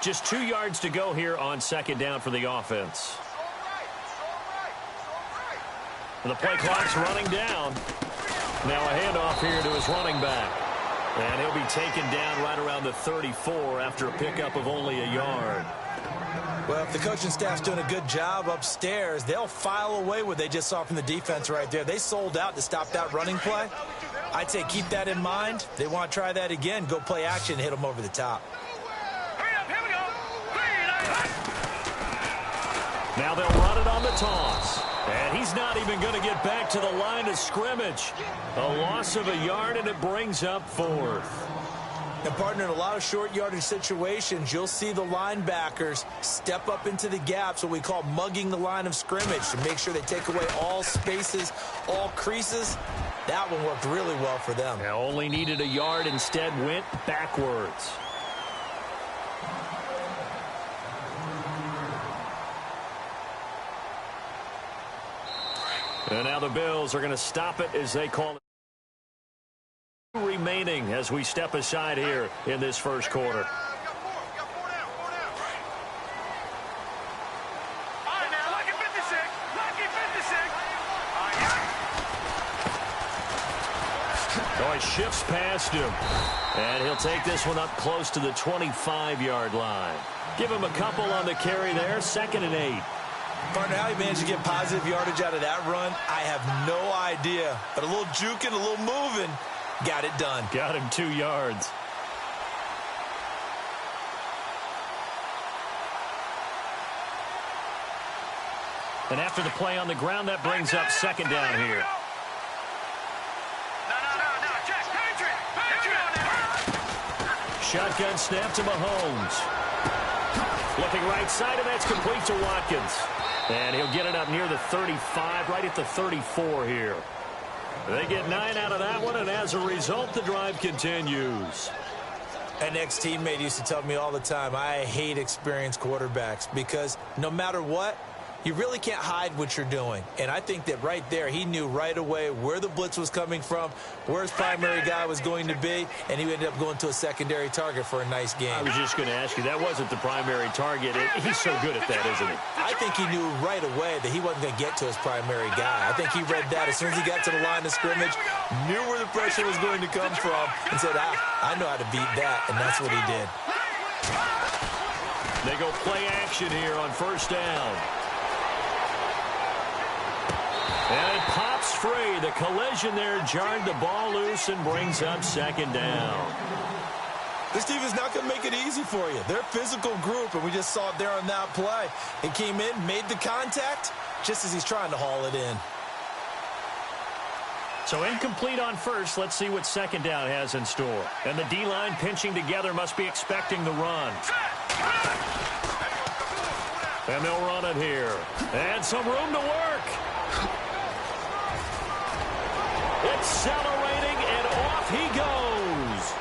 Just 2 yards to go here on second down for the offense. And the play clock's running down. Now a handoff here to his running back. And he'll be taken down right around the 34 after a pickup of only a yard. Well, if the coaching staff's doing a good job upstairs, they'll file away what they just saw from the defense right there. They sold out to stop that running play. I'd say keep that in mind. They want to try that again. Go play action, hit them over the top. Now they'll run it on the toss. And he's not even going to get back to the line of scrimmage. A loss of a yard, and it brings up 4th. And, partner, in a lot of short yardage situations, you'll see the linebackers step up into the gaps, what we call mugging the line of scrimmage, to make sure they take away all spaces, all creases. That one worked really well for them. Now only needed a yard, instead went backwards. And now the Bills are going to stop it as they call it. Remaining as we step aside here in this first quarter. Oh, he shifts past him. And he'll take this one up close to the 25-yard line. Give him a couple on the carry there. 2nd and 8. Partner, how he managed to get positive yardage out of that run, I have no idea. But a little juking, a little moving, got it done. Got him 2 yards. And after the play on the ground, that brings up second down here. Shotgun snap to Mahomes. Looking right side, and that's complete to Watkins. And he'll get it up near the 35, right at the 34 here. They get 9 out of that one, and as a result, the drive continues. An ex-teammate used to tell me all the time, I hate experienced quarterbacks because no matter what, you really can't hide what you're doing. And I think that right there, he knew right away where the blitz was coming from, where his primary guy was going to be, and he ended up going to a secondary target for a nice game. I was just going to ask you, that wasn't the primary target. He's so good at that, isn't he? I think he knew right away that he wasn't going to get to his primary guy. I think he read that as soon as he got to the line of scrimmage, knew where the pressure was going to come from, and said, I know how to beat that, and that's what he did. They go play action here on first down. And it pops free. The collision there jarred the ball loose and brings up second down. This team is not going to make it easy for you. They're a physical group, and we just saw it there on that play. He came in, made the contact, just as he's trying to haul it in. So incomplete on first. Let's see what second down has in store. And the D-line pinching together must be expecting the run. And they'll run it here. And some room to work. Accelerating, and off he goes.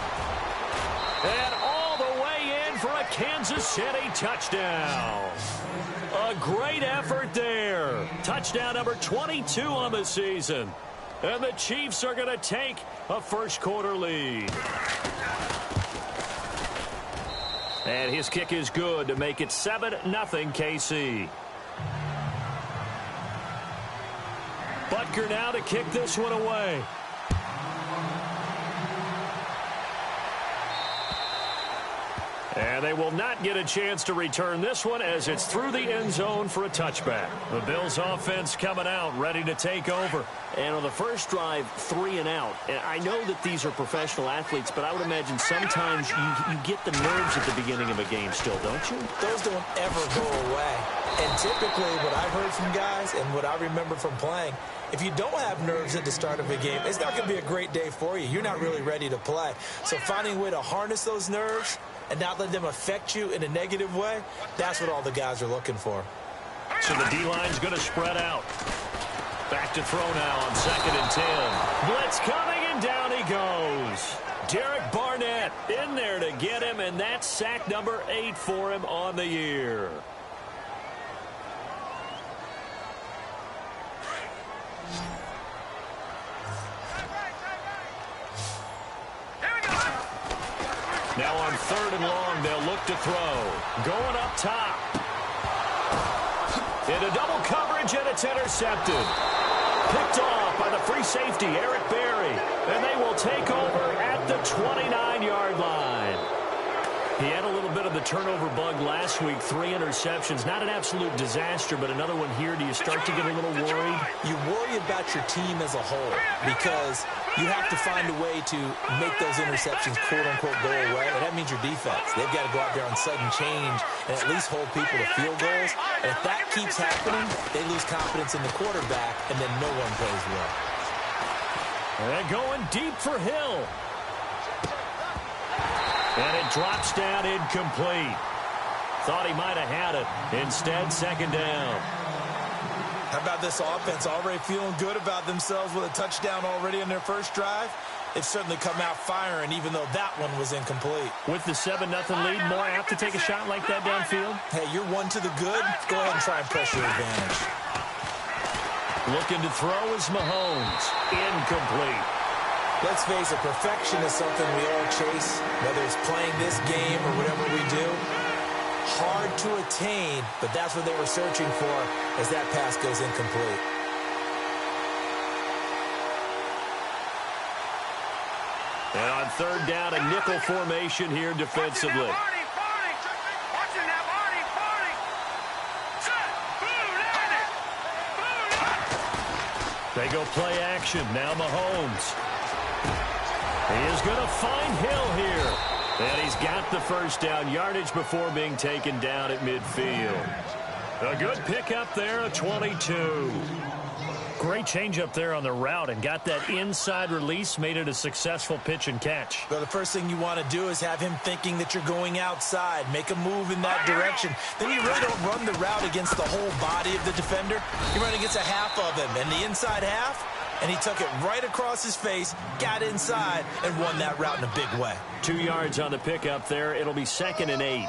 And all the way in for a Kansas City touchdown. A great effort there. Touchdown number 22 on the season. And the Chiefs are going to take a first quarter lead. And his kick is good to make it 7-0 KC. Butker now to kick this one away. And they will not get a chance to return this one as it's through the end zone for a touchback. The Bills offense coming out, ready to take over. And on the first drive, 3 and out. And I know that these are professional athletes, but I would imagine sometimes you get the nerves at the beginning of a game still, don't you? Those don't ever go away. And typically what I've heard from guys and what I remember from playing, if you don't have nerves at the start of a game, it's not going to be a great day for you. You're not really ready to play. So finding a way to harness those nerves and not let them affect you in a negative way, that's what all the guys are looking for. So the D-line's going to spread out. Back to throw now on 2nd and 10. Blitz coming, and down he goes. Derek Barnett in there to get him, and that's sack number 8 for him on the year. Now on 3rd and long, they'll look to throw. Going up top. Into double coverage, and it's intercepted. Picked off by the free safety, Eric Berry. And they will take over at the 29-yard line. He had a little bit of the turnover bug last week, 3 interceptions. Not an absolute disaster, but another one here. Do you start to get a little worried? You worry about your team as a whole because you have to find a way to make those interceptions, quote-unquote, go away. And that means your defense. They've got to go out there on sudden change and at least hold people to field goals. And if that keeps happening, they lose confidence in the quarterback, and then no one plays well. And going deep for Hill. And it drops down incomplete. Thought he might have had it. Instead, 2nd down. How about this offense already feeling good about themselves with a touchdown already in their first drive? They've certainly come out firing, even though that one was incomplete. With the 7-0 lead, more apt to take a shot like that downfield? Hey, you're one to the good. Go ahead and try and press your advantage. Looking to throw is Mahomes. Incomplete. Let's face it, perfection is something we all chase, whether it's playing this game or whatever we do. Hard to attain, but that's what they were searching for as that pass goes incomplete. And on 3rd down, a nickel formation here defensively. They go play action. Now Mahomes. He is going to find Hill here. And he's got the 1st down yardage before being taken down at midfield. A good pickup there, a 22. Great change up there on the route and got that inside release, made it a successful pitch and catch. Well, the first thing you want to do is have him thinking that you're going outside, make a move in that direction. Then you really don't run the route against the whole body of the defender. You run against a half of him, and the inside half, and he took it right across his face, got inside, and won that route in a big way. 2 yards on the pickup there. It'll be 2nd and 8.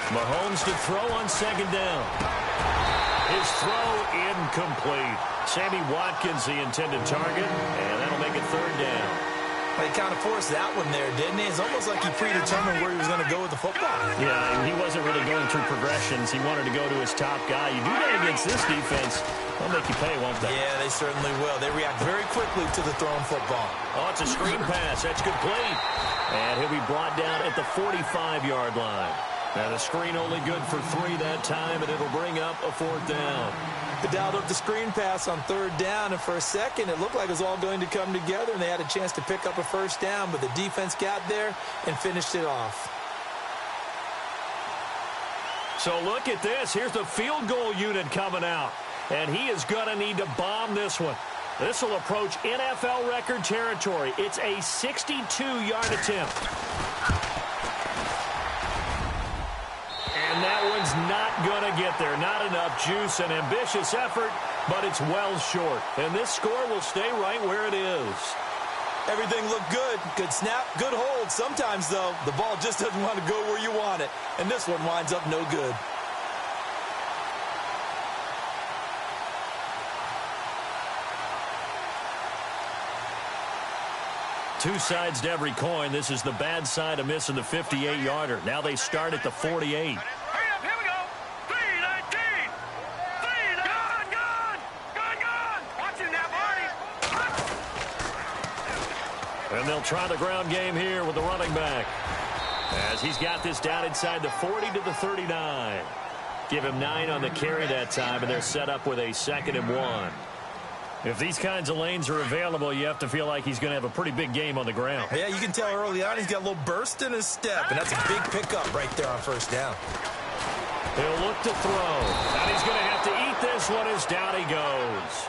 Mahomes to throw on 2nd down. His throw incomplete. Sammy Watkins, the intended target, and that'll make it 3rd down. Well, he kind of forced that one there, didn't he? It's almost like he predetermined where he was going to go with the football. Yeah, he wasn't really going through progressions. He wanted to go to his top guy. You do that against this defense, they'll make you pay, won't they? Yeah, they certainly will. They react very quickly to the thrown football. Oh, it's a screen pass. That's complete. And he'll be brought down at the 45-yard line. Now the screen only good for 3 that time, and it'll bring up a 4th down. They dialed up the screen pass on 3rd down, and for a second it looked like it was all going to come together, and they had a chance to pick up a 1st down, but the defense got there and finished it off. So look at this. Here's the field goal unit coming out, and he is going to need to bomb this one. This will approach NFL record territory. It's a 62-yard attempt. And that one's not going to get there. Not enough juice. An ambitious effort, but it's well short. And this score will stay right where it is. Everything looked good. Good snap, good hold. Sometimes, though, the ball just doesn't want to go where you want it. And this one winds up no good. Two sides to every coin. This is the bad side of missing the 58-yarder. Now they start at the 48. And they'll try the ground game here with the running back, as he's got this down inside the 40 to the 39. Give him 9 on the carry that time, and they're set up with a 2nd and 1. If these kinds of lanes are available, you have to feel like he's going to have a pretty big game on the ground. Yeah, you can tell early on he's got a little burst in his step, and that's a big pickup right there on 1st down. He'll look to throw, and he's going to have to eat this one as down he goes.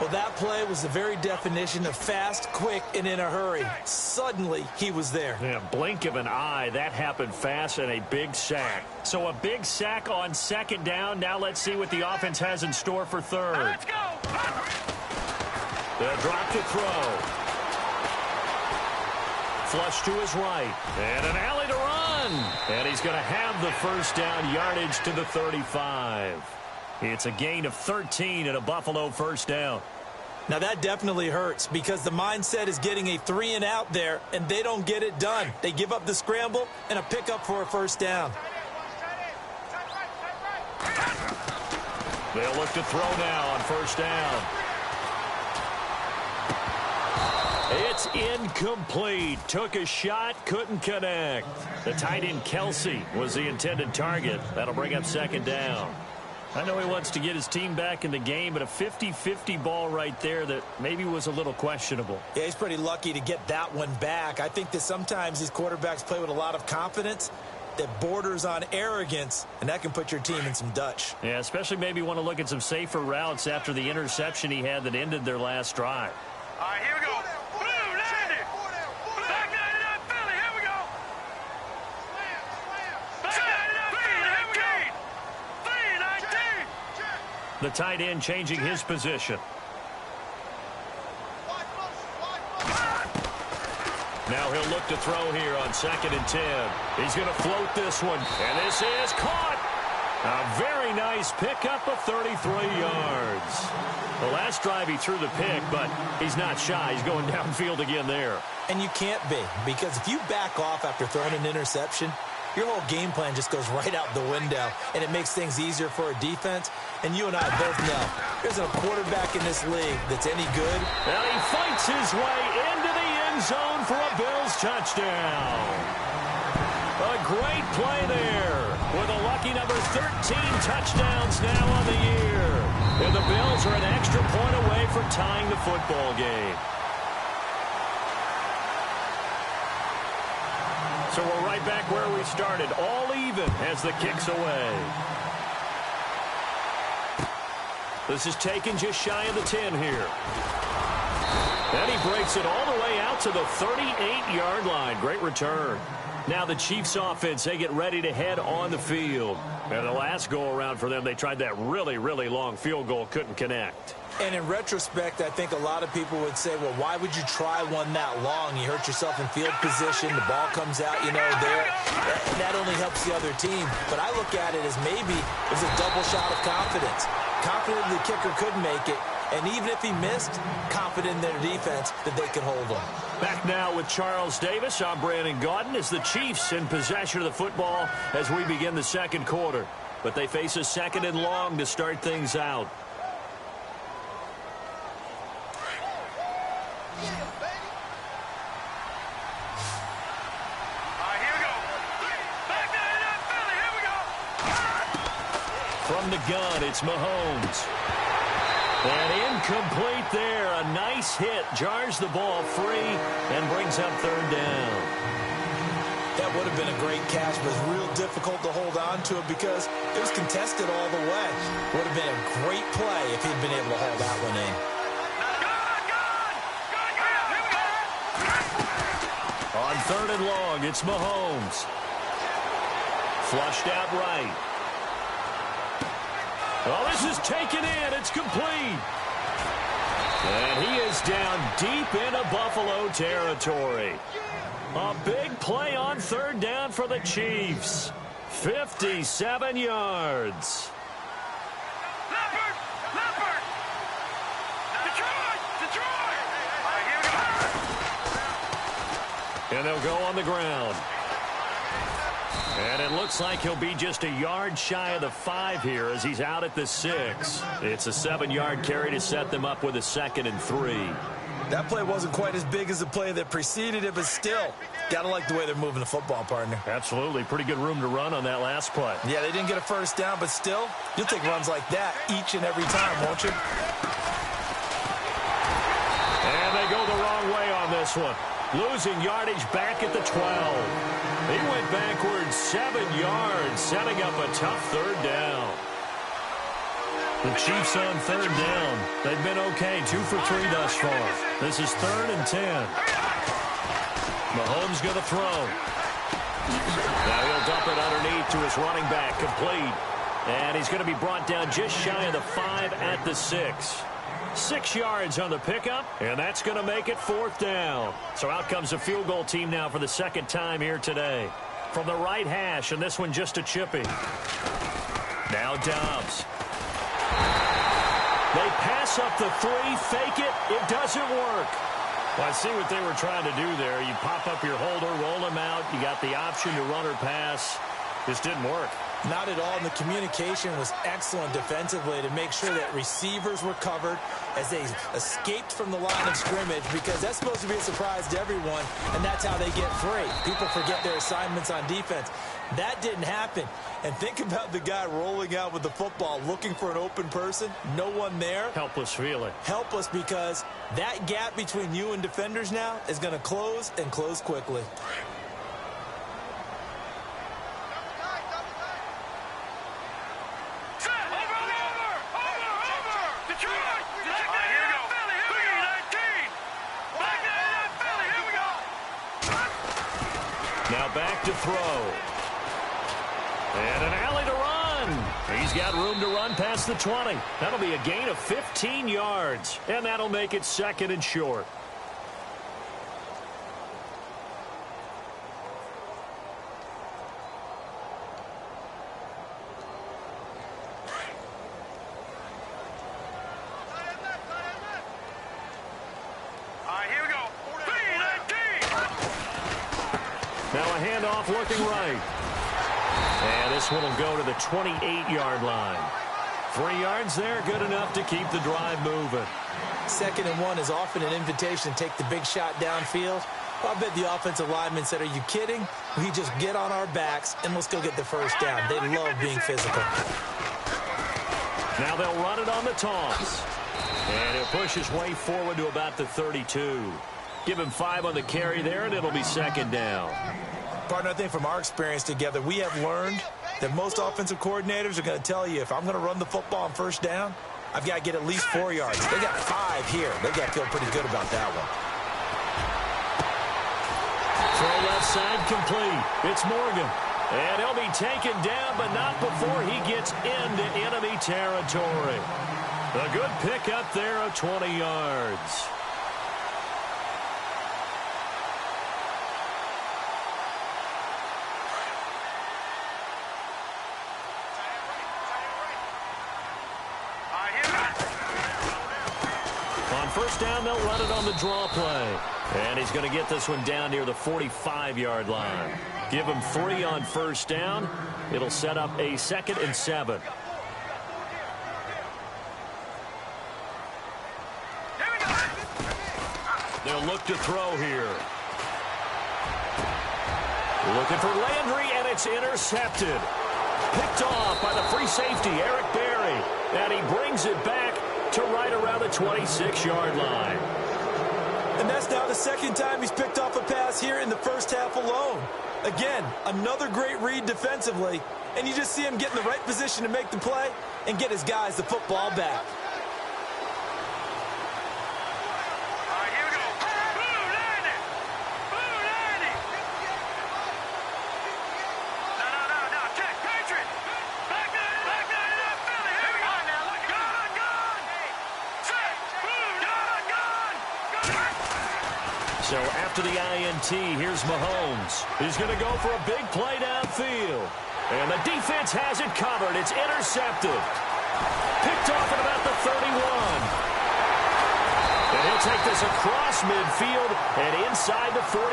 Well, that play was the very definition of fast, quick, and in a hurry. Suddenly, he was there. Yeah, blink of an eye. That happened fast, and a big sack. So a big sack on 2nd down. Now let's see what the offense has in store for 3rd. Let's go. They'll drop to throw. Flush to his right. And an alley to run. And he's going to have the first down, yardage to the 35. It's a gain of 13 and a Buffalo first down. Now that definitely hurts because the mindset is getting a 3-and-out there, and they don't get it done. They give up the scramble and a pickup for a first down. They'll look to throw now on first down. It's incomplete. Took a shot, couldn't connect. The tight end Kelsey was the intended target. That'll bring up second down. I know he wants to get his team back in the game, but a 50-50 ball right there that maybe was a little questionable. Yeah, he's pretty lucky to get that one back. I think that sometimes these quarterbacks play with a lot of confidence that borders on arrogance, and that can put your team in some Dutch. Yeah, especially maybe want to look at some safer routes after the interception he had that ended their last drive. All right, here we go. Blue, 90. Back 99, Philly, here we go. Back 99, Philly, here we go. 3-19. The tight end changing his position. Now he'll look to throw here on 2nd and 10. He's going to float this one, and this is caught. A very nice pickup of 33 yards. The last drive he threw the pick, but he's not shy. He's going downfield again there. And you can't be, because if you back off after throwing an interception, your whole game plan just goes right out the window, and it makes things easier for a defense. And you and I both know there's a quarterback in this league that's any good. And he fights his way into the end zone for a Bills touchdown. A great play there with a lucky number 13 touchdowns now on the year. And the Bills are an extra point away from tying the football game. So we're right back where we started, all even as the kick's away. This is taken just shy of the 10 here. And he breaks it all the way out to the 38-yard line. Great return. Now the Chiefs offense, they get ready to head on the field. And the last go-around for them, they tried that really, really long field goal, couldn't connect. And in retrospect, I think a lot of people would say, well, why would you try one that long? You hurt yourself in field position. The ball comes out, there. That only helps the other team. But I look at it as maybe it was a double shot of confidence. Confident the kicker could make it. And even if he missed, confident in their defense that they could hold him. Back now with Charles Davis. I'm Brandon Gaudin as the Chiefs in possession of the football as we begin the second quarter. But they face a 2nd and long to start things out. From the gun, it's Mahomes. And incomplete there. A nice hit. Jars the ball free and brings up 3rd down. That would have been a great catch, but it's real difficult to hold on to it because it was contested all the way. Would have been a great play if he'd been able to hold that one in. On 3rd and long, it's Mahomes. Flushed out right. Oh, this is taken in. It's complete. And he is down deep into Buffalo territory. A big play on 3rd down for the Chiefs. 57 yards. Leopard! Detroit! All right, here we go. And they'll go on the ground. And it looks like he'll be just a yard shy of the 5 here as he's out at the 6. It's a 7-yard carry to set them up with a 2nd and 3. That play wasn't quite as big as the play that preceded it, but still, got to like the way they're moving the football, partner. Absolutely. Pretty good room to run on that last play. Yeah, they didn't get a first down, but still, you'll take runs like that each and every time, won't you? And they go the wrong way on this one. Losing yardage back at the 12. He went backwards 7 yards, setting up a tough 3rd down. The Chiefs on 3rd down. They've been okay, 2 for 3 thus far. This is 3rd and 10. Mahomes going to throw. Now he'll dump it underneath to his running back, complete. And he's going to be brought down just shy of the 5 at the 6. 6 yards on the pickup, and that's going to make it 4th down. So out comes the field goal team now for the 2nd time here today. from the right hash, and this one just a chippy. Now Dobbs. They pass up the three, fake it. It doesn't work. Well, I see what they were trying to do there. You pop up your holder, roll him out. You got the option to run or pass. This didn't work. Not at all, and the communication was excellent defensively to make sure that receivers were covered as they escaped from the line of scrimmage, because that's supposed to be a surprise to everyone, and that's how they get free. People forget their assignments on defense. That didn't happen. And think about the guy rolling out with the football, looking for an open person, no one there. Helpless feeling. Helpless, because that gap between you and defenders now is going to close, and close quickly. Now back to throw. And an alley to run. He's got room to run past the 20. That'll be a gain of 15 yards. And that'll make it 2nd and short. Now a handoff looking right. And this one will go to the 28-yard line. 3 yards there, good enough to keep the drive moving. 2nd and 1 is often an invitation to take the big shot downfield. Well, I bet the offensive lineman said, are you kidding? We just get on our backs and let's go get the first down. They love being physical. Now they'll run it on the toss. And he'll push his way forward to about the 32. Give him 5 on the carry there, and it'll be 2nd down. Partner, I think from our experience together, we have learned that most offensive coordinators are going to tell you, if I'm going to run the football on 1st down, I've got to get at least 4 yards. They got 5 here. They got to feel pretty good about that one. Throw left side complete. It's Morgan. And he'll be taken down, but not before he gets into enemy territory. A good pickup there of 20 yards. On 1st down, they'll run it on the draw play. And he's going to get this one down near the 45-yard line. Give him 3 on 1st down. It'll set up a 2nd and 7. They'll look to throw here. Looking for Landry, and it's intercepted. Picked off by the free safety, Eric Berry. And he brings it back to right around the 26-yard line. And that's now the 2nd time he's picked off a pass here in the 1st half alone. Again, another great read defensively, and you just see him get in the right position to make the play and get his guys the football back. So after the INT, here's Mahomes. He's going to go for a big play downfield. And the defense has it covered. It's intercepted. Picked off at about the 31. And he'll take this across midfield and inside the 45.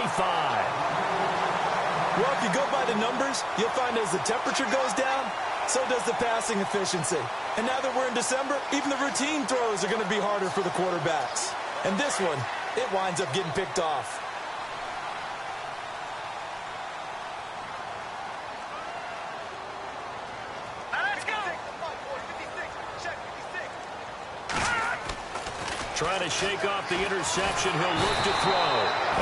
Well, if you go by the numbers, you'll find as the temperature goes down, so does the passing efficiency. And now that we're in December, even the routine throws are going to be harder for the quarterbacks. And this one, it winds up getting picked off. Trying to shake off the interception. He'll look to throw.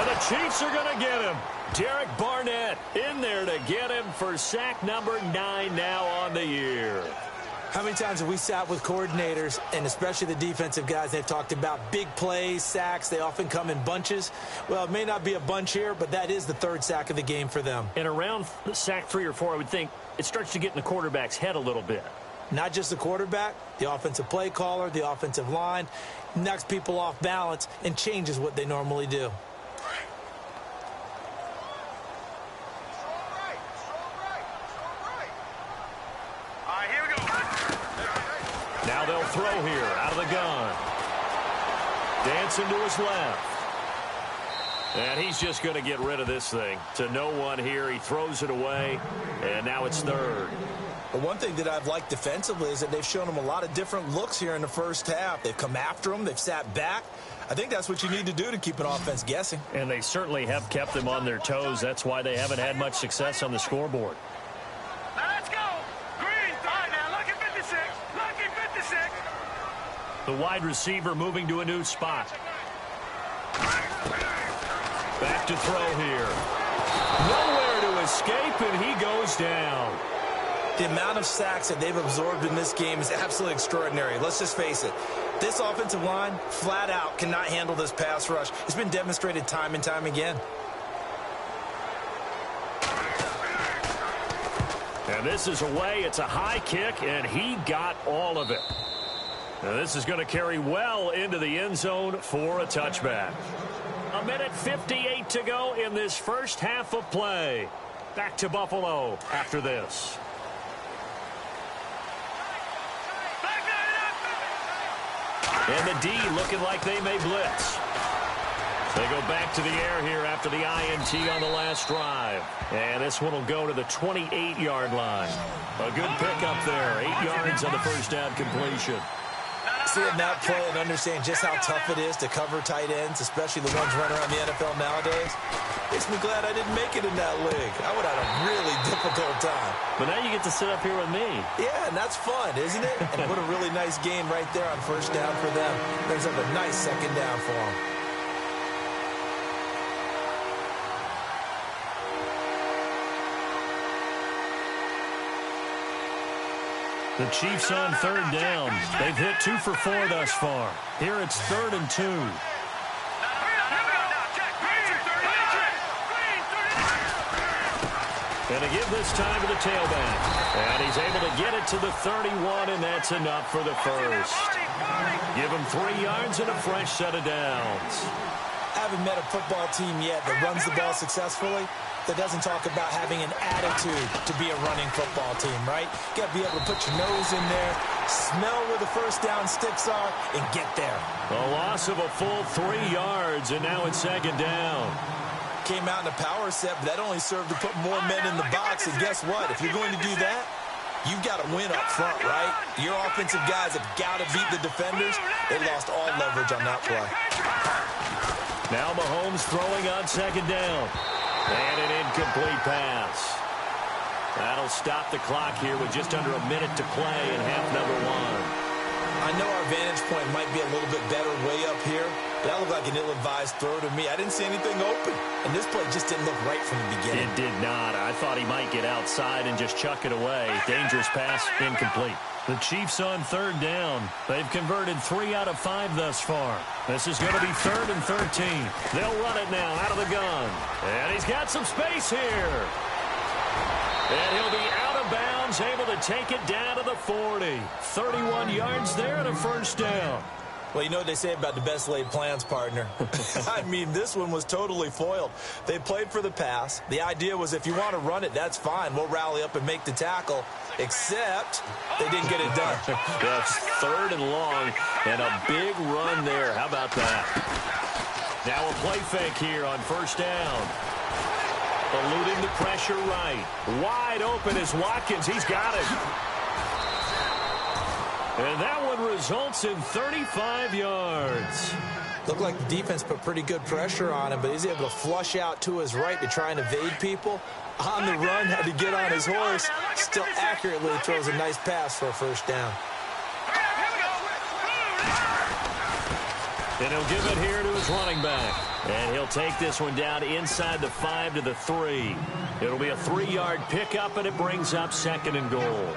And the Chiefs are going to get him. Derek Barnett in there to get him for sack number 9 now on the year. How many times have we sat with coordinators, and especially the defensive guys, they've talked about big plays, sacks. They often come in bunches. Well, it may not be a bunch here, but that is the 3rd sack of the game for them. And around sack 3 or 4, I would think it starts to get in the quarterback's head a little bit. Not just the quarterback, the offensive play caller, the offensive line, knocks people off balance and changes what they normally do. Now they'll throw here out of the gun. Dancing to his left. And he's just going to get rid of this thing. To no one here. He throws it away. And now it's third. The one thing that I've liked defensively is that they've shown him a lot of different looks here in the first half. They've come after him. They've sat back. I think that's what you need to do to keep an offense guessing. And they certainly have kept them on their toes. That's why they haven't had much success on the scoreboard. Now let's go. Green. All right, now lucky 56. Lucky 56. The wide receiver moving to a new spot. Back to throw here. Nowhere to escape, and he goes down. The amount of sacks that they've absorbed in this game is absolutely extraordinary. Let's just face it. This offensive line, flat out, cannot handle this pass rush. It's been demonstrated time and time again. And this is away. It's a high kick, and he got all of it. Now this is going to carry well into the end zone for a touchback. 1:58 to go in this first half of play. Back to Buffalo after this. And the D looking like they may blitz. They go back to the air here after the INT on the last drive. And this one will go to the 28-yard line. A good pickup there. 8 yards on the first down completion. Seeing that play and understanding just how tough it is to cover tight ends, especially the ones running around the NFL nowadays, makes me glad I didn't make it in that league. I would have had a really difficult time. But now you get to sit up here with me. Yeah, and that's fun, isn't it? And what a really nice game right there on first down for them. Brings up a nice second down for them. The Chiefs on third down. They've hit 2 for 4 thus far. Here it's 3rd and 2. And to give this time to the tailback. And he's able to get it to the 31, and that's enough for the first. Give him 3 yards and a fresh set of downs. I haven't met a football team yet that runs the ball successfully that doesn't talk about having an attitude to be a running football team, right? You got to be able to put your nose in there, smell where the first down sticks are, and get there. A loss of a full 3 yards, and now it's 2nd down. Came out in a power set, but that only served to put more men in the box. And guess what? If you're going to do that, you've got to win up front, right? Your offensive guys have got to beat the defenders. They lost all leverage on that play. Now Mahomes throwing on 2nd down. And an incomplete pass. That'll stop the clock here with just under a minute to play in half number 1. I know our vantage point might be a little bit better way up here, but that looked like an ill-advised throw to me. I didn't see anything open, and this play just didn't look right from the beginning. It did not. I thought he might get outside and just chuck it away. Dangerous pass, incomplete. The Chiefs on 3rd down. They've converted 3 out of 5 thus far. This is going to be 3rd and 13. They'll run it now out of the gun. And he's got some space here. And he'll be out of bounds, able to take it down to the 40. 31 yards there and a first down. Well, you know what they say about the best laid plans, partner. I mean, this one was totally foiled. They played for the pass. The idea was if you want to run it, that's fine. We'll rally up and make the tackle. Except they didn't get it done. That's 3rd and long and a big run there. How about that? Now a play fake here on first down. Eluding the pressure right. Wide open is Watkins. He's got it. And that one results in 35 yards. Looked like the defense put pretty good pressure on him, but he's able to flush out to his right to try and evade people. On the run, had to get on his horse. Still accurately throws a nice pass for a first down. And he'll give it here to his running back. And he'll take this one down inside the 5 to the 3. It'll be a 3-yard pickup, and it brings up 2nd and goal.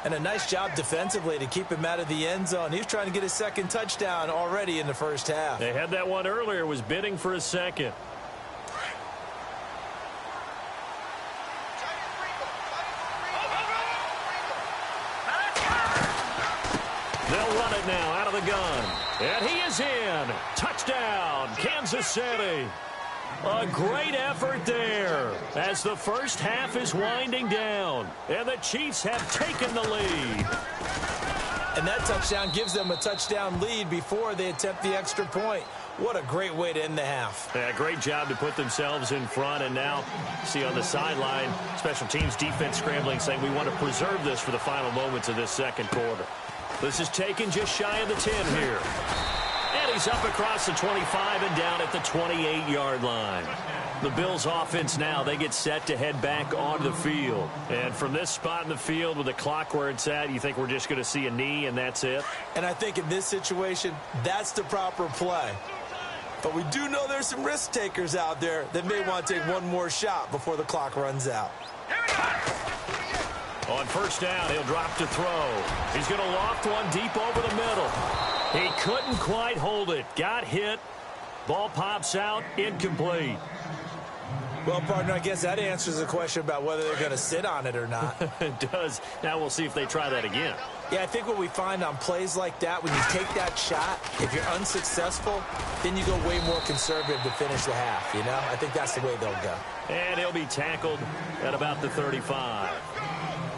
And a nice job defensively to keep him out of the end zone. He was trying to get his 2nd touchdown already in the first half. They had that one earlier, was bidding for a 2nd. They'll run it now out of the gun. And he is in. Touchdown, Kansas City. A great effort there as the first half is winding down. And the Chiefs have taken the lead. And that touchdown gives them a touchdown lead before they attempt the extra point. What a great way to end the half. Yeah, great job to put themselves in front. And now, see on the sideline, special teams defense scrambling, saying we want to preserve this for the final moments of this second quarter. This is taken just shy of the 10 here. And he's up across the 25 and down at the 28-yard line. The Bills offense now, they get set to head back onto the field. And from this spot in the field with the clock where it's at, you think we're just going to see a knee and that's it? And I think in this situation, that's the proper play. But we do know there's some risk takers out there that may want to take one more shot before the clock runs out. On first down, he'll drop to throw. He's going to loft one deep over the middle. He couldn't quite hold it. Got hit. Ball pops out. Incomplete. Well, partner, I guess that answers the question about whether they're going to sit on it or not. It does. Now we'll see if they try that again. Yeah, I think what we find on plays like that, when you take that shot, if you're unsuccessful, then you go way more conservative to finish the half, you know? I think that's the way they'll go. And he'll be tackled at about the 35.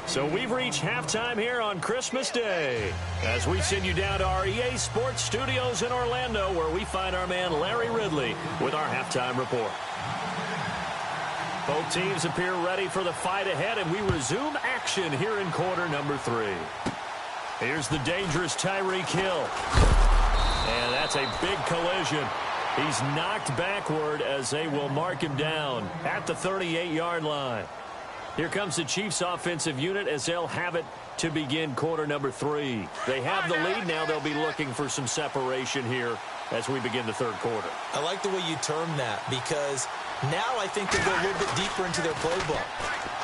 So we've reached halftime here on Christmas Day as we send you down to our EA Sports Studios in Orlando, where we find our man Larry Ridley with our halftime report. Both teams appear ready for the fight ahead, and we resume action here in quarter number 3. Here's the dangerous Tyreek Hill. And that's a big collision. He's knocked backward as they will mark him down at the 38-yard line. Here comes the Chiefs offensive unit as they'll have it to begin quarter number 3. They have the lead. Now they'll be looking for some separation here as we begin the third quarter. I like the way you term that, because now I think they'll go a little bit deeper into their playbook.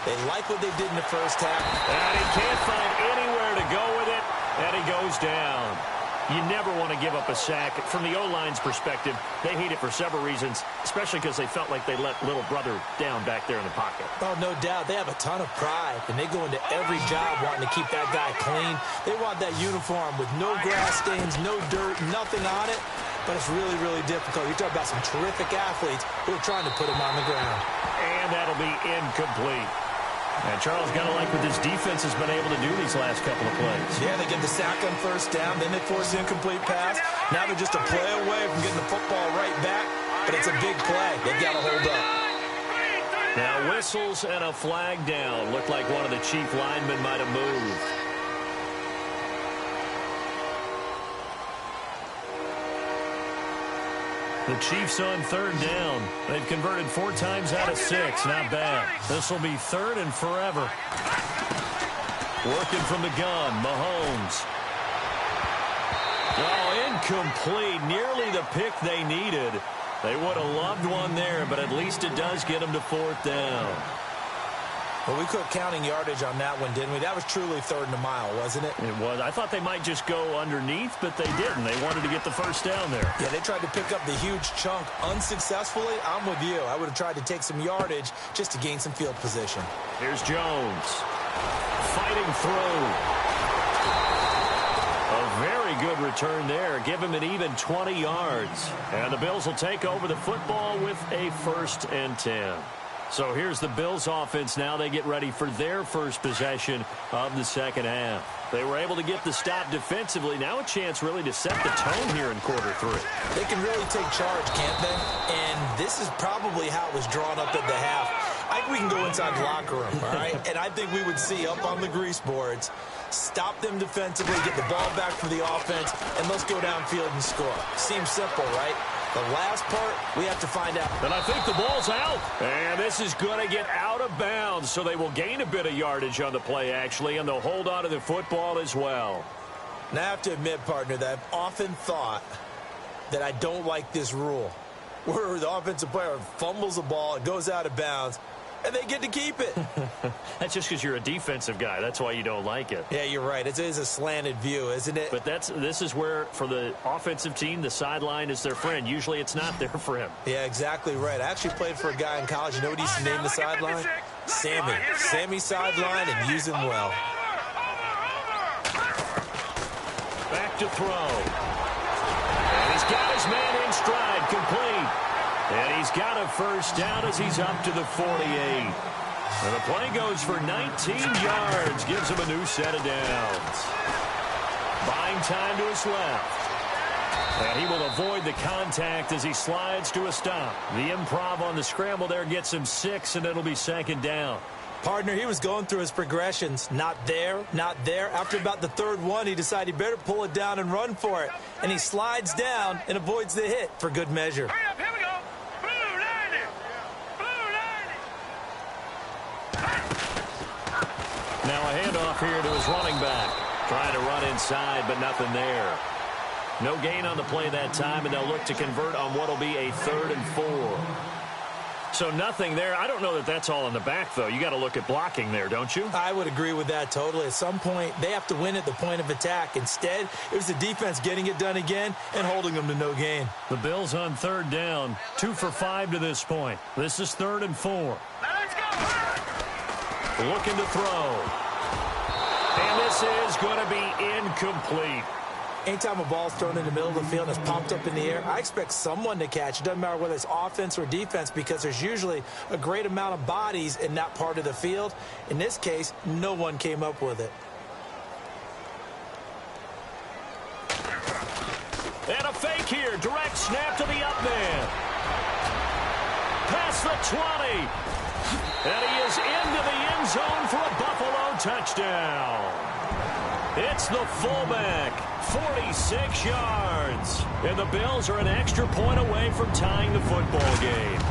They like what they did in the first half. And he can't find anywhere to go with it, and he goes down. You never want to give up a sack. From the O-line's perspective, they hate it for several reasons, especially because they felt like they let little brother down back there in the pocket. Oh, no doubt. They have a ton of pride, and they go into every job wanting to keep that guy clean. They want that uniform with no grass stains, no dirt, nothing on it. But it's really, really difficult. You're talking about some terrific athletes who are trying to put him on the ground. And that'll be incomplete. And Charles got to like what this defense has been able to do these last couple of plays. Yeah, they get the sack on first down, then they force the incomplete pass. Now they're just a play away from getting the football right back, but it's a big play. They've got to hold up. Now whistles and a flag down. Looked like one of the Chief linemen might have moved. The Chiefs on third down. They've converted 4 times out of 6. Not bad. This will be third and forever. Working from the gun, Mahomes. Oh, incomplete. Nearly the pick they needed. They would have loved one there, but at least it does get them to 4th down. Well, we quit counting yardage on that one, didn't we? That was truly third and a mile, wasn't it? It was. I thought they might just go underneath, but they didn't. They wanted to get the first down there. Yeah, they tried to pick up the huge chunk unsuccessfully. I'm with you. I would have tried to take some yardage just to gain some field position. Here's Jones. Fighting through. A very good return there. Give him an even 20 yards. And the Bills will take over the football with a 1st and 10. So here's the Bills offense now. They get ready for their first possession of the second half. They were able to get the stop defensively. Now a chance really to set the tone here in quarter 3. They can really take charge, can't they? And this is probably how it was drawn up at the half. I think we can go inside the locker room, all right? And I think we would see up on the grease boards, stop them defensively, get the ball back for the offense, and let's go downfield and score. Seems simple, right? The last part, we have to find out. And I think the ball's out. And this is going to get out of bounds, so they will gain a bit of yardage on the play, actually, and they'll hold on to the football as well. Now, I have to admit, partner, that I've often thought that I don't like this rule, where the offensive player fumbles the ball, it goes out of bounds, and they get to keep it. That's just because you're a defensive guy. That's why you don't like it. Yeah, you're right. It is a slanted view, isn't it? But this is where, for the offensive team, the sideline is their friend. Usually it's not their friend. Yeah, exactly right. I actually played for a guy in college. You know what he used to name the sideline? Sammy. Sammy sideline, and use him well. Back to throw. And he's got his man in stride, complete. And he's got a first down as he's up to the 48. And the play goes for 19 yards, gives him a new set of downs. Buying time to his left. And he will avoid the contact as he slides to a stop. The improv on the scramble there gets him 6, and it'll be second down. Partner, he was going through his progressions. Not there, not there. After about the third one, he decided he better pull it down and run for it. And he slides down and avoids the hit for good measure. Hurry up, here we go. Blue line it. Blue line it. Now a handoff here to his running back. Trying to run inside, but nothing there. No gain on the play that time, and they'll look to convert on what will be a 3rd and 4. So nothing there. I don't know that that's all in the back, though. You got to look at blocking there, don't you? I would agree with that totally. At some point, they have to win at the point of attack. Instead, it was the defense getting it done again and holding them to no gain. The Bills on 3rd down, 2 for 5 to this point. This is 3rd and 4. Now let's go. Looking to throw. And this is going to be incomplete. Anytime a ball's thrown in the middle of the field and it's popped up in the air, I expect someone to catch. It doesn't matter whether it's offense or defense because there's usually a great amount of bodies in that part of the field. In this case, no one came up with it. And a fake here. Direct snap to the up man. Past the 20. And he is into the end zone for a Buffalo touchdown. It's the fullback, 46 yards. And the Bills are an extra point away from tying the football game.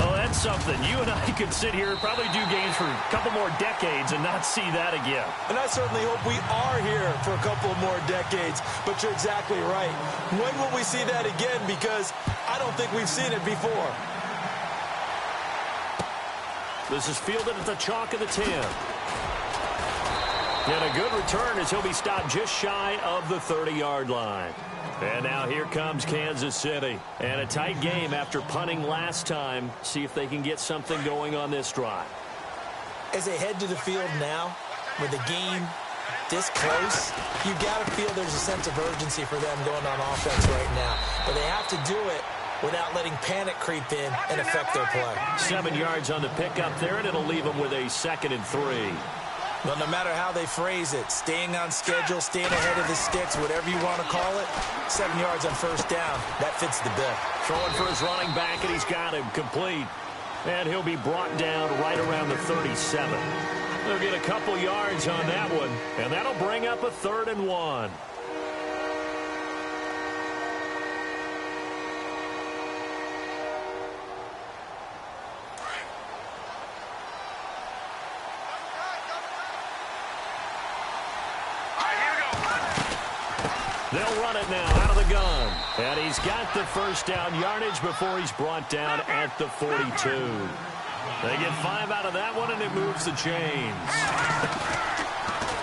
Oh, that's something. You and I could sit here and probably do games for a couple more decades and not see that again. And I certainly hope we are here for a couple more decades. But you're exactly right. When will we see that again? Because I don't think we've seen it before. This is fielded at the chalk of the 10. And a good return as he'll be stopped just shy of the 30-yard line. And now here comes Kansas City. And a tight game after punting last time. See if they can get something going on this drive. As they head to the field now, with the game this close, you've got to feel there's a sense of urgency for them going on offense right now. But they have to do it without letting panic creep in and affect their play. 7 yards on the pickup there, and it'll leave them with a 2nd and 3. Well, no matter how they phrase it, staying on schedule, staying ahead of the sticks, whatever you want to call it, 7 yards on first down, that fits the bill. Throwing for his running back, and he's got him complete. And he'll be brought down right around the 37. They'll get a couple yards on that one, and that'll bring up a 3rd and 1. They'll run it now out of the gun. And he's got the first down yardage before he's brought down at the 42. They get 5 out of that one, and it moves the chains.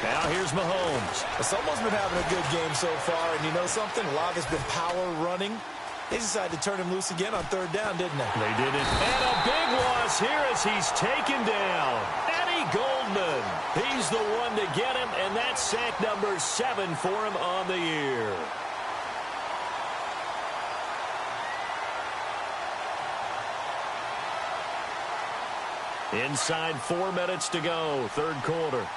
Now here's Mahomes. Someone's been having a good game so far, and you know something? A lot of it's been power running. They decided to turn him loose again on 3rd down, didn't they? They did it. And a big loss here as he's taken down. Goldman. He's the one to get him, and that's sack number 7 for him on the year. Inside 4 minutes to go, 3rd quarter.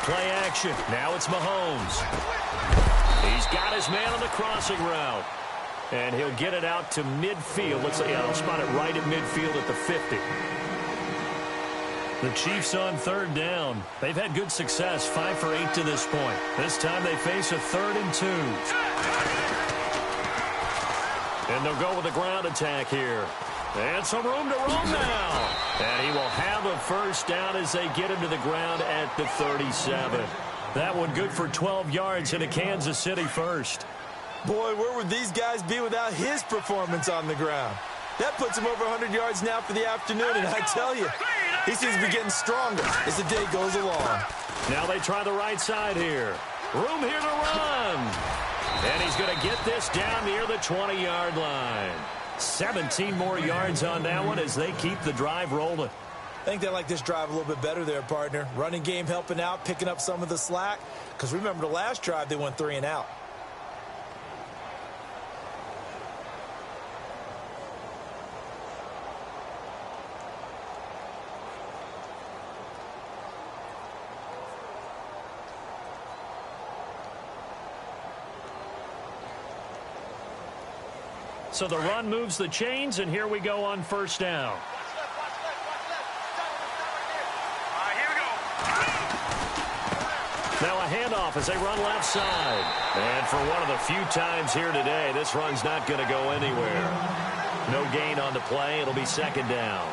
Play action. Now it's Mahomes. He's got his man on the crossing route. And he'll get it out to midfield. Looks like he'll spot it right at midfield at the 50. The Chiefs on 3rd down. They've had good success, 5 for 8 to this point. This time they face a 3rd and 2. And they'll go with a ground attack here. And some room to roam now. And he will have a first down as they get him to the ground at the 37. That one good for 12 yards into Kansas City first. Boy, where would these guys be without his performance on the ground? That puts him over 100 yards now for the afternoon, and I tell you, he seems to be getting stronger as the day goes along. Now they try the right side here. Room here to run. And he's going to get this down near the 20-yard line. 17 more yards on that one as they keep the drive rolling. I think they like this drive a little bit better there, partner. Running game helping out, picking up some of the slack. Because remember the last drive, they went 3 and out. So the run moves the chains, and here we go on first down. Now a handoff as they run left side. And for one of the few times here today, this run's not going to go anywhere. No gain on the play. It'll be second down.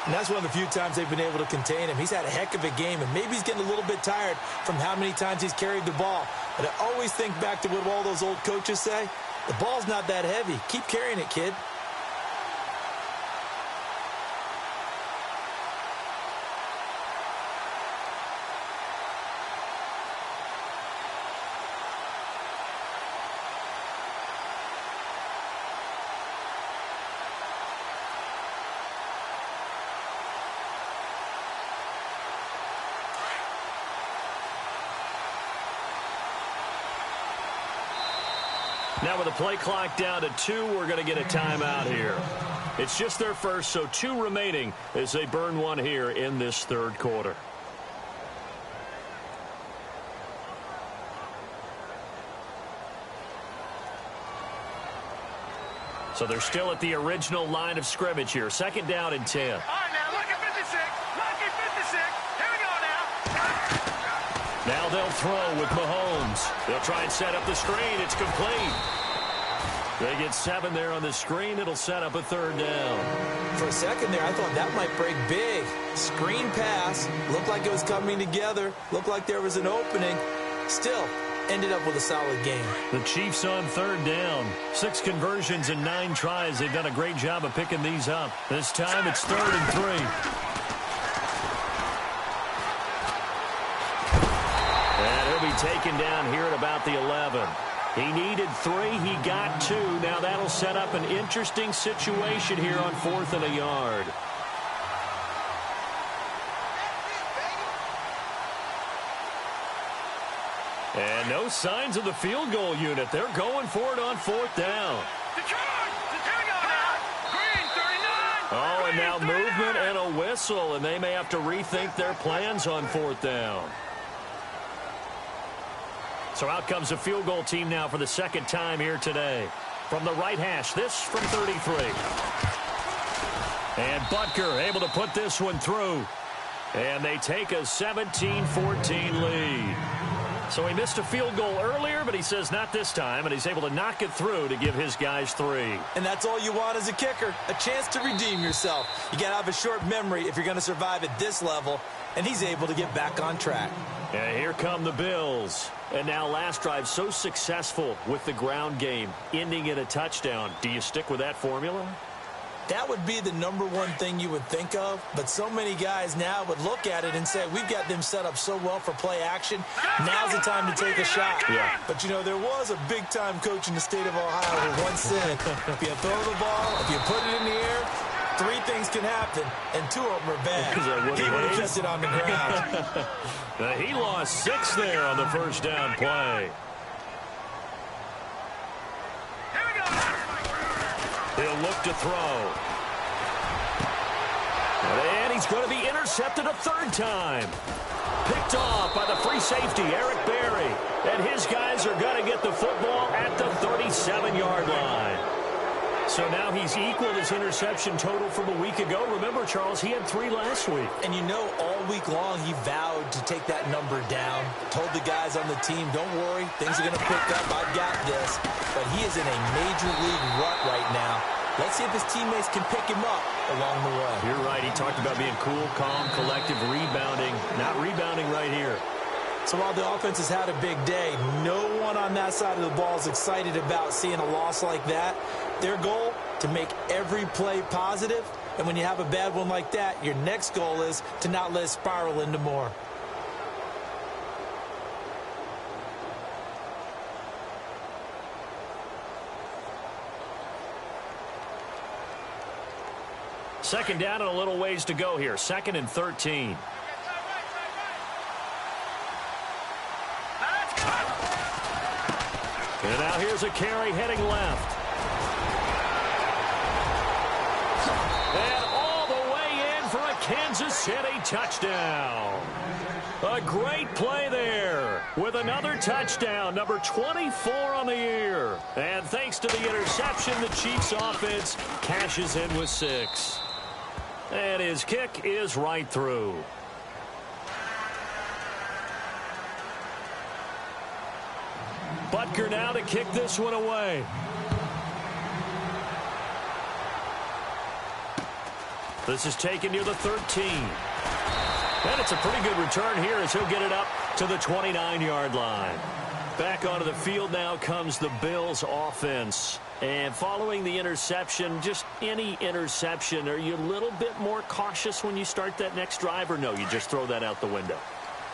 And that's one of the few times they've been able to contain him. He's had a heck of a game, and maybe he's getting a little bit tired from how many times he's carried the ball. But I always think back to what all those old coaches say. The ball's not that heavy. Keep carrying it, kid. Now with the play clock down to 2, we're going to get a timeout here. It's just their first, so 2 remaining as they burn one here in this third quarter. So they're still at the original line of scrimmage here. Second down and 10. All right, now, look at 56. Look at 56. Here we go now. Now they'll throw with Mahomes. They'll try and set up the screen. It's complete. They get 7 there on the screen. It'll set up a third down. For a second there, I thought that might break big. Screen pass. Looked like it was coming together. Looked like there was an opening. Still, ended up with a solid game. The Chiefs on third down. 6 conversions and 9 tries. They've done a great job of picking these up. This time it's 3rd and 3. And he'll be taken down here at about the 11. He needed 3. He got 2. Now that'll set up an interesting situation here on 4th and a yard. And no signs of the field goal unit. They're going for it on 4th down. Oh, and now movement and a whistle, and they may have to rethink their plans on 4th down. So out comes a field goal team now for the second time here today. From the right hash, this from 33. And Butker able to put this one through. And they take a 17-14 lead. So he missed a field goal earlier, but he says not this time, and he's able to knock it through to give his guys 3. And that's all you want as a kicker, a chance to redeem yourself. You got to have a short memory if you're going to survive at this level, and he's able to get back on track. And here come the Bills. And now last drive so successful with the ground game, ending in a touchdown. Do you stick with that formula? That would be the #1 thing you would think of, but so many guys now would look at it and say, we've got them set up so well for play action. Now's the time to take a shot. Yeah. But, you know, there was a big-time coach in the state of Ohio who once said, if you throw the ball, if you put it in the air, 3 things can happen, and 2 of them are bad. He would have kept it on the ground. He lost 6 there on the first down play. He'll look to throw. And he's going to be intercepted a 3rd time. Picked off by the free safety, Eric Berry. And his guys are going to get the football at the 37-yard line. So now he's equaled his interception total from a week ago. Remember, Charles, he had 3 last week. And you know, all week long he vowed to take that number down. Told the guys on the team, don't worry, things are going to pick up. I've got this. But he is in a major league rut right now. Let's see if his teammates can pick him up along the way. You're right. He talked about being cool, calm, collective, rebounding. Not rebounding right here. So while the offense has had a big day, no one on that side of the ball is excited about seeing a loss like that. Their goal, to make every play positive. And when you have a bad one like that, your next goal is to not let it spiral into more. Second down and a little ways to go here. 2nd and 13. And now here's a carry heading left. And all the way in for a Kansas City touchdown. A great play there with another touchdown, number 24 on the year. And thanks to the interception, the Chiefs offense cashes in with 6. And his kick is right through. Butker now to kick this one away. This is taken near the 13. And it's a pretty good return here as he'll get it up to the 29-yard line. Back onto the field now comes the Bills offense. And following the interception, just any interception, are you a little bit more cautious when you start that next drive, or no, you just throw that out the window?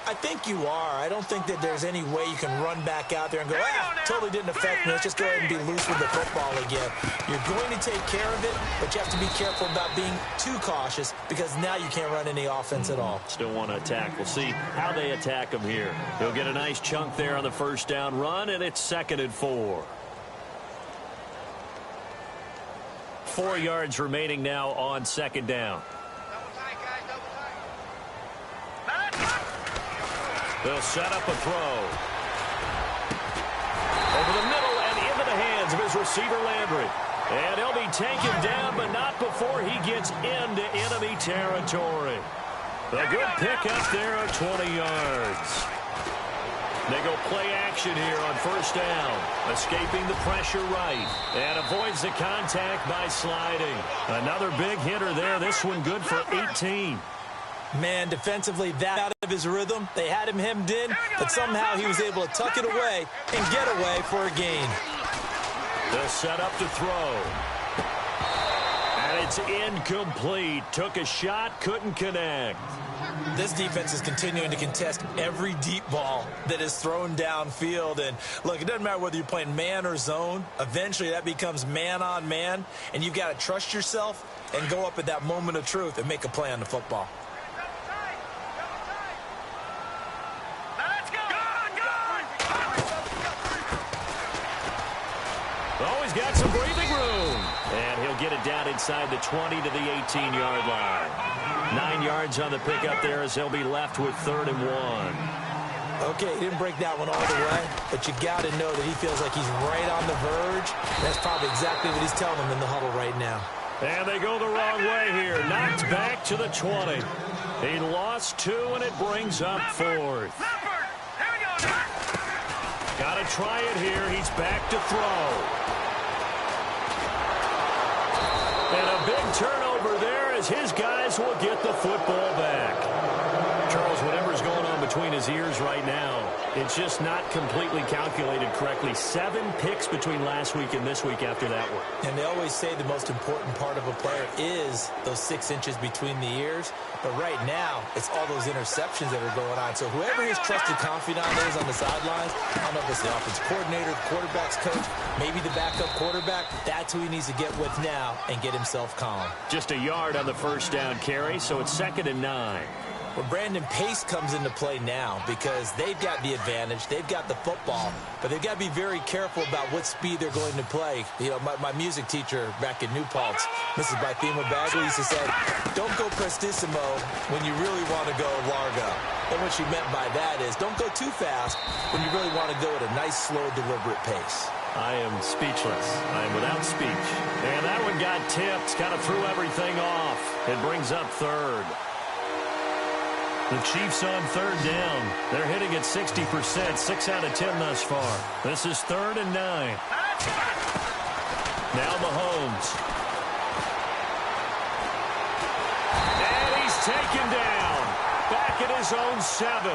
I think you are. I don't think that there's any way you can run back out there and go, totally didn't affect me. Let's just go ahead and be loose with the football again. You're going to take care of it, but you have to be careful about being too cautious because now you can't run any offense at all. Still want to attack. We'll see how they attack him here. He'll get a nice chunk there on the first down run, and it's 2nd and 4. 4 yards remaining now on 2nd down. They'll set up a throw. Over the middle and into the hands of his receiver, Landry. And he'll be taken down, but not before he gets into enemy territory. A good pickup there of 20 yards. They go play action here on first down. Escaping the pressure right. And avoids the contact by sliding. Another big hitter there. This one good for 18. Man, defensively, that out of his rhythm. They had him hemmed in, but somehow he was able to tuck it away and get away for a gain. They'll set up to throw. And it's incomplete. Took a shot, couldn't connect. This defense is continuing to contest every deep ball that is thrown downfield. And, look, it doesn't matter whether you're playing man or zone. Eventually, that becomes man on man, and you've got to trust yourself and go up at that moment of truth and make a play on the football. Oh, he's got some breathing room. And he'll get it down inside the 20 to the 18-yard line. 9 yards on the pickup there as he'll be left with 3rd and 1. Okay, he didn't break that one all the way, but you got to know that he feels like he's right on the verge. That's probably exactly what he's telling him in the huddle right now. And they go the wrong way here. Knocked back to the 20. He lost 2, and it brings up 4th. Got to try it here. He's back to throw. And a big turnover there as his guys will get the football back. Charles, whatever's going on between his ears right now, it's just not completely calculated correctly. 7 picks between last week and this week after that one. And they always say the most important part of a player is those 6 inches between the ears. But right now, it's all those interceptions that are going on. So whoever his trusted confidant is on the sidelines, I don't know if it's the offensive coordinator, the quarterback's coach, maybe the backup quarterback, that's who he needs to get with now and get himself calm. Just a yard on the first down carry, so it's 2nd and 9. Well, Brandon, pace comes into play now because they've got the advantage. They've got the football, but they've got to be very careful about what speed they're going to play. You know, my music teacher back in New Paltz, Mrs. Bythema Bagley, used to say, don't go prestissimo when you really want to go largo. And what she meant by that is don't go too fast when you really want to go at a nice, slow, deliberate pace. I am speechless. I am without speech. And that one got tipped, kind of threw everything off. It brings up 3rd. The Chiefs on 3rd down. They're hitting at 60%, 6 out of 10 thus far. This is 3rd and 9. Now Mahomes. And he's taken down. Back at his own 7.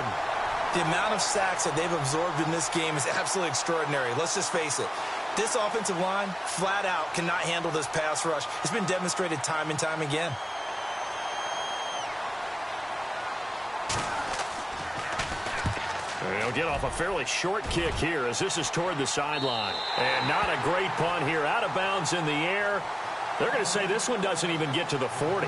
The amount of sacks that they've absorbed in this game is absolutely extraordinary. Let's just face it. This offensive line, flat out, cannot handle this pass rush. It's been demonstrated time and time again. They'll get off a fairly short kick here as this is toward the sideline. And not a great punt here. Out of bounds in the air. They're going to say this one doesn't even get to the 40.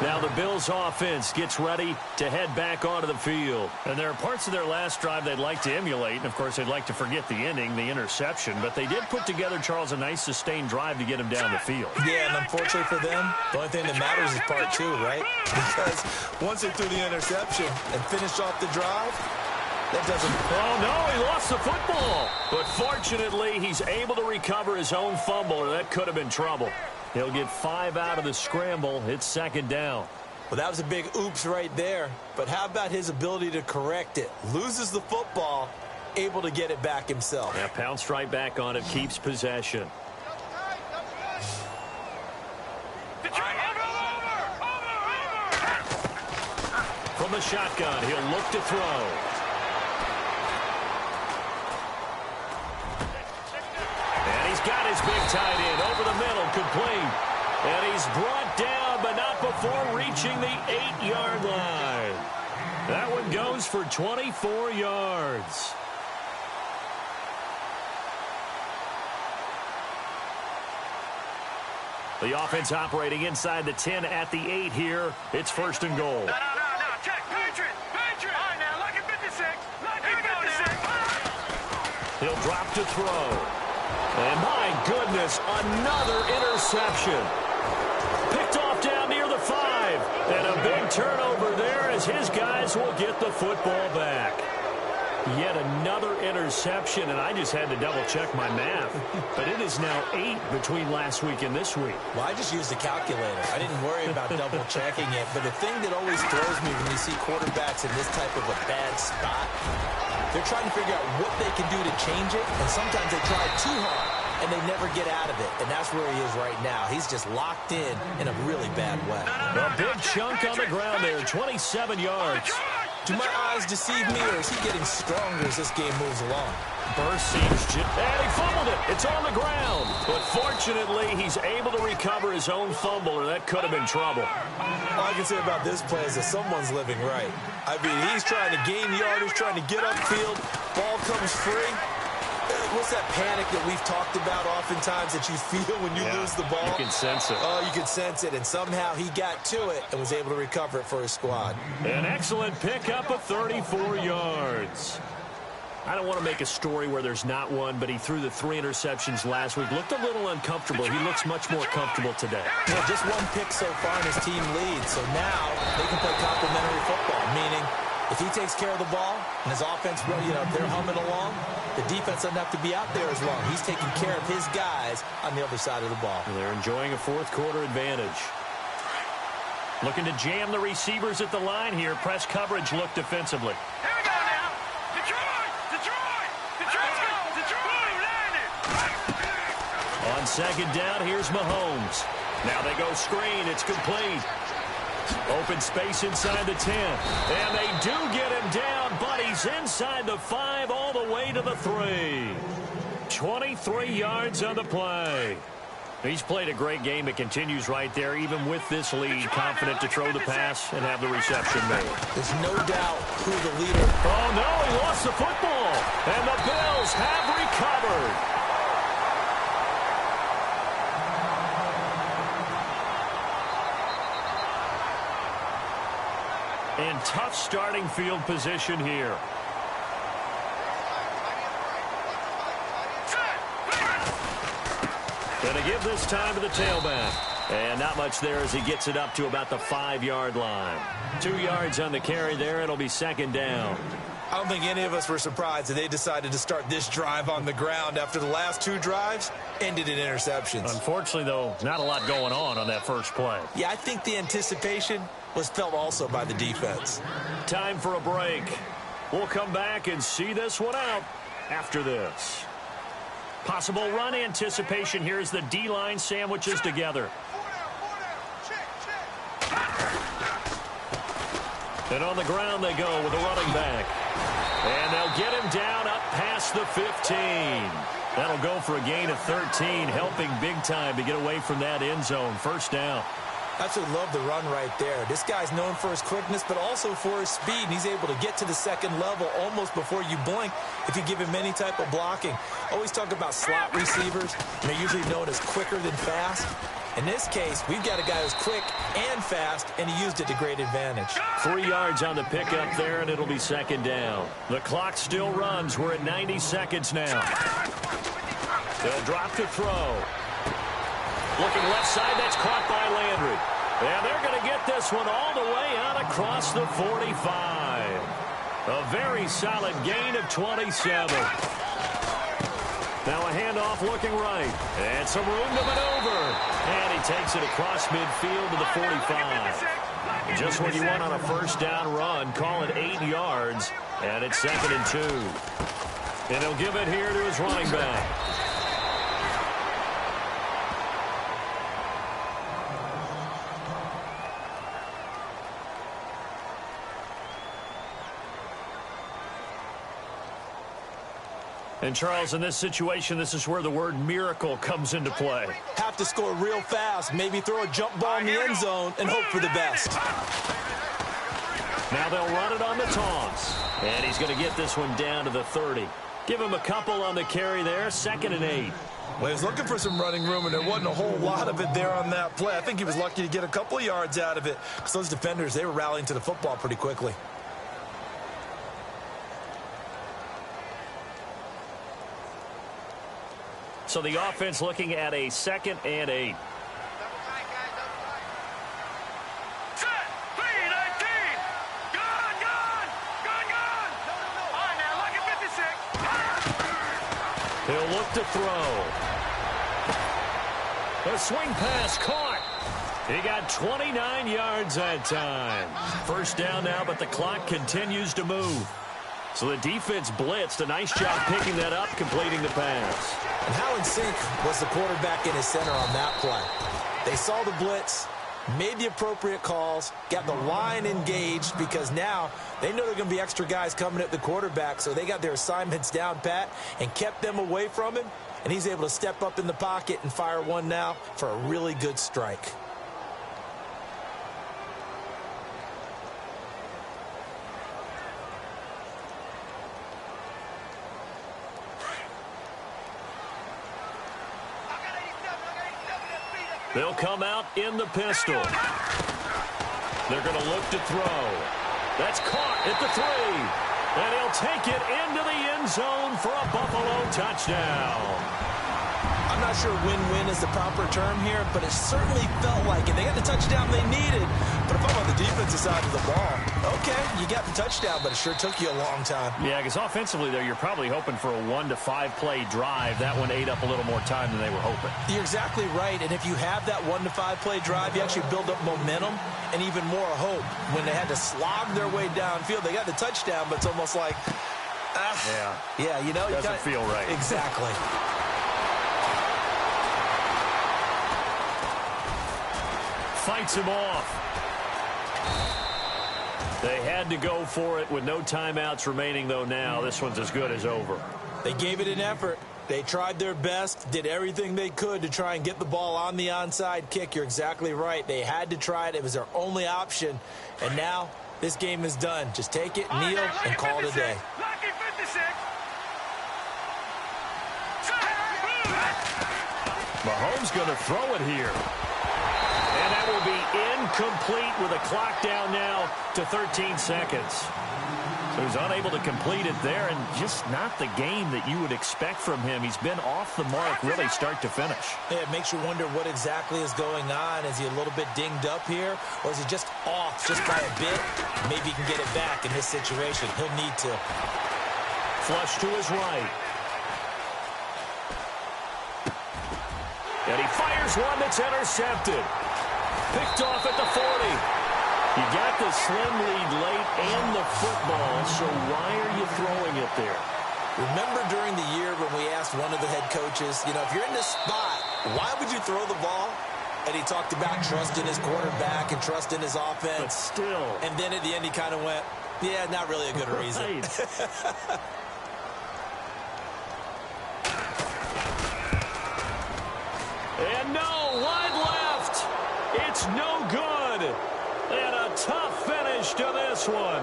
Now the Bills offense gets ready to head back onto the field. And there are parts of their last drive they'd like to emulate. And, of course, they'd like to forget the ending, the interception. But they did put together, Charles, a nice sustained drive to get him down the field. Yeah, and unfortunately for them, the only thing that matters is part two, right? Because once they threw the interception and finished off the drive, that doesn't... Oh, no, he lost the football. But fortunately, he's able to recover his own fumble, or that could have been trouble. He'll get 5 out of the scramble. It's second down. Well, that was a big oops right there. But how about his ability to correct it? Loses the football, able to get it back himself. Yeah, pounced right back on it, keeps possession. From the shotgun, he'll look to throw. And he's got his big tight end over the middle, complete. And he's brought down, but not before reaching the 8-yard line. That one goes for 24 yards. The offense operating inside the 10 at the 8 here. It's first and goal. No. Check. Patriot. All right, now, look at 56. Look at 56. He'll drop to throw. And my goodness, another interception. Picked off down near the 5. And a big turnover there as his guys will get the football back. Yet another interception, and I just had to double-check my math. But it is now 8 between last week and this week. Well, I just used the calculator. I didn't worry about double-checking it. But the thing that always throws me when you see quarterbacks in this type of a bad spot, they're trying to figure out what they can do to change it. And sometimes they try too hard, and they never get out of it. And that's where he is right now. He's just locked in a really bad way. A big chunk on the ground there, 27 yards. Do my eyes deceive me, or is he getting stronger as this game moves along? Burst seems... And he fumbled it. It's on the ground. But fortunately, he's able to recover his own fumble, or that could have been trouble. All I can say about this play is that someone's living right. I mean, he's trying to gain yardage, trying to get upfield. Ball comes free. What's that panic that we've talked about oftentimes that you feel when you lose the ball? You can sense it. Oh, you can sense it. And somehow he got to it and was able to recover it for his squad. An excellent pickup of 34 yards. I don't want to make a story where there's not one, but he threw the 3 interceptions last week. Looked a little uncomfortable. He looks much more comfortable today. Well, just one pick so far and his team leads. So now they can play complementary football, meaning if he takes care of the ball and his offense, if they're humming along, the defense doesn't have to be out there as long. He's taking care of his guys on the other side of the ball. And they're enjoying a fourth-quarter advantage. Looking to jam the receivers at the line here. Press coverage look defensively. Here we go now. Detroit. Landed. On second down, here's Mahomes. Now they go screen. It's complete. Open space inside the 10. And they do get him down, but he's inside the 5 all the way to the 3. 23 yards on the play. He's played a great game. It continues right there, even with this lead. Confident to throw the pass and have the reception made. There's no doubt who the leader. Oh, no, he lost the football. And the Bills have recovered. In tough starting field position here. Going to give this time to the tailback. And not much there as he gets it up to about the 5-yard line. 2 yards on the carry there. It'll be second down. I don't think any of us were surprised that they decided to start this drive on the ground after the last 2 drives ended in interceptions. Unfortunately, though, not a lot going on that first play. Yeah, I think the anticipation was felt also by the defense. Time for a break. We'll come back and see this one out after this. Possible run anticipation here as the D-line sandwiches together. And on the ground they go with a running back. And they'll get him down up past the 15. That'll go for a gain of 13, helping big time to get away from that end zone. First down. Absolutely love the run right there. This guy's known for his quickness, but also for his speed. And he's able to get to the second level almost before you blink if you give him any type of blocking. Always talk about slot receivers, and they're usually known as quicker than fast. In this case, we've got a guy who's quick and fast, and he used it to great advantage. 3 yards on the pickup there, and it'll be second down. The clock still runs. We're at 90 seconds now. They'll drop to throw. Looking left side, that's caught by Landry. And they're going to get this one all the way out across the 45. A very solid gain of 27. Now a handoff looking right. And some room to maneuver. And he takes it across midfield to the 45. Just when you want on a first down run, call it 8 yards. And it's 2nd and 2. And he'll give it here to his running back. And, Charles, in this situation, this is where the word miracle comes into play. Have to score real fast, maybe throw a jump ball in the end zone, and hope for the best. Now they'll run it on the toss. And he's going to get this one down to the 30. Give him a couple on the carry there, 2nd and 8. Well, he was looking for some running room, and there wasn't a whole lot of it there on that play. I think he was lucky to get a couple of yards out of it, because those defenders, they were rallying to the football pretty quickly. So the offense looking at a 2nd and 8. Set. 3-19. Gone. All right, now, look at 56. He'll look to throw. A swing pass caught. He got 29 yards that time. First down now, but the clock continues to move. So the defense blitzed. A nice job picking that up, completing the pass. And how in sync was the quarterback in his center on that play? They saw the blitz, made the appropriate calls, got the line engaged, because now they know there are going to be extra guys coming at the quarterback, so they got their assignments down pat and kept them away from him, and he's able to step up in the pocket and fire one now for a really good strike. They'll come out in the pistol. They're going to look to throw. That's caught at the 3. And he'll take it into the end zone for a Buffalo touchdown. I'm not sure win-win is the proper term here, but it certainly felt like it. They got the touchdown they needed, but if I'm on the defensive side of the ball, okay, you got the touchdown, but it sure took you a long time. Yeah, because offensively there, you're probably hoping for a 1 to 5 play drive. That one ate up a little more time than they were hoping. You're exactly right, and if you have that 1 to 5 play drive, you actually build up momentum and even more hope. When they had to slog their way downfield, they got the touchdown, but it's almost like, yeah, you know, doesn't feel right. Exactly. Fights him off. They had to go for it with no timeouts remaining, though. Now this one's as good as over. They gave it an effort. They tried their best, did everything they could to try and get the ball on the onside kick. You're exactly right. They had to try it. It was their only option. And now this game is done. Just take it, kneel, and call it a day. Lucky 56. Mahomes going to throw it here. And that will be incomplete with a clock down now to 13 seconds. So he's unable to complete it there, and just not the game that you would expect from him. He's been off the mark really start to finish. Yeah, it makes you wonder what exactly is going on. Is he a little bit dinged up here, or is he just off just by a bit? Maybe he can get it back in this situation. He'll need to. Flush to his right. And he fires one that's intercepted. Picked off at the 40. You got the slim lead late and the football, so why are you throwing it there? Remember during the year when we asked one of the head coaches, you know, if you're in this spot, why would you throw the ball? And he talked about trust in his quarterback and trust in his offense. But still. And then at the end he kind of went, yeah, not really a good reason. Right. And no, wide left. It's no good. And a tough finish to this one.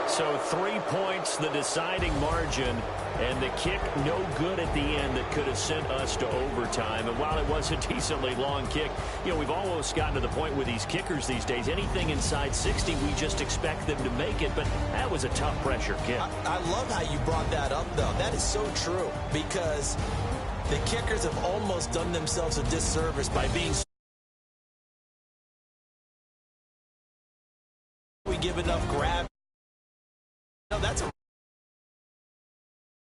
So 3 points, the deciding margin, and the kick no good at the end that could have sent us to overtime. And while it was a decently long kick, you know, we've almost gotten to the point with these kickers these days. Anything inside 60, we just expect them to make it. But that was a tough pressure kick. I love how you brought that up, though. That is so true because the kickers have almost done themselves a disservice by being we give enough grab. No, that's a